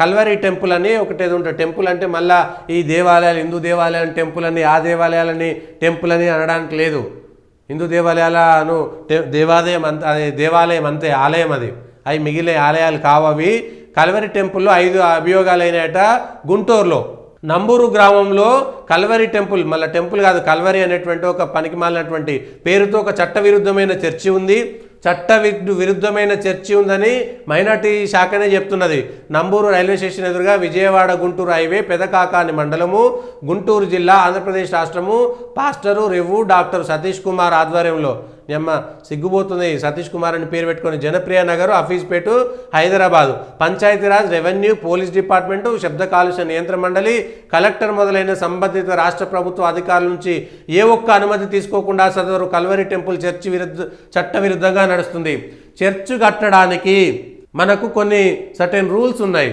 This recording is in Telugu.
కల్వరి టెంపుల్ అని ఒకటి ఏదో ఉంటుంది. టెంపుల్ అంటే మళ్ళీ ఈ దేవాలయాలు హిందూ దేవాలయాల టెంపుల్ అని ఆ దేవాలయాలని టెంపుల్ అని అనడానికి లేదు. హిందూ దేవాలయాలను దేవాలయం అంత అది దేవాలయం అంతే, ఆలయం అది. అవి మిగిలిన ఆలయాలు కావవి. కల్వరి టెంపుల్లో 5 అభియోగాలైనట గుంటూరులో. నంబూరు గ్రామంలో కల్వరి టెంపుల్, మళ్ళీ టెంపుల్ కాదు, కల్వరి అనేటువంటి ఒక పనికిమాలినటువంటి పేరుతో ఒక చట్టవిరుద్ధమైన చర్చి ఉంది. విరుద్ధమైన చర్చి ఉందని మైనార్టీ శాఖనే చెప్తున్నది. నంబూరు రైల్వే స్టేషన్ ఎదురుగా విజయవాడ గుంటూరు హైవే, పెదకాకాని మండలము, గుంటూరు జిల్లా, ఆంధ్రప్రదేశ్ రాష్ట్రము. పాస్టరు రెవ్వు డాక్టర్ సతీష్ కుమార్ ఆధ్వర్యంలో. అమ్మ సిగ్గుపోతుంది, సతీష్ కుమార్ అని పేరు పెట్టుకొని. Janapriya Nagar, Hafeezpet, Hyderabad. Panchayati Raj, revenue, police department, శబ్ద కాలుష్య నియంత్రణ మండలి, కలెక్టర్ మొదలైన సంబంధిత రాష్ట్ర ప్రభుత్వ అధికారుల నుంచి ఏ ఒక్క అనుమతి తీసుకోకుండా సదరు కల్వరి టెంపుల్ చట్టవిరుద్ధంగా నడుస్తుంది. చర్చ్ కట్టడానికి మనకు కొన్ని సర్టెన్ రూల్స్ ఉన్నాయి.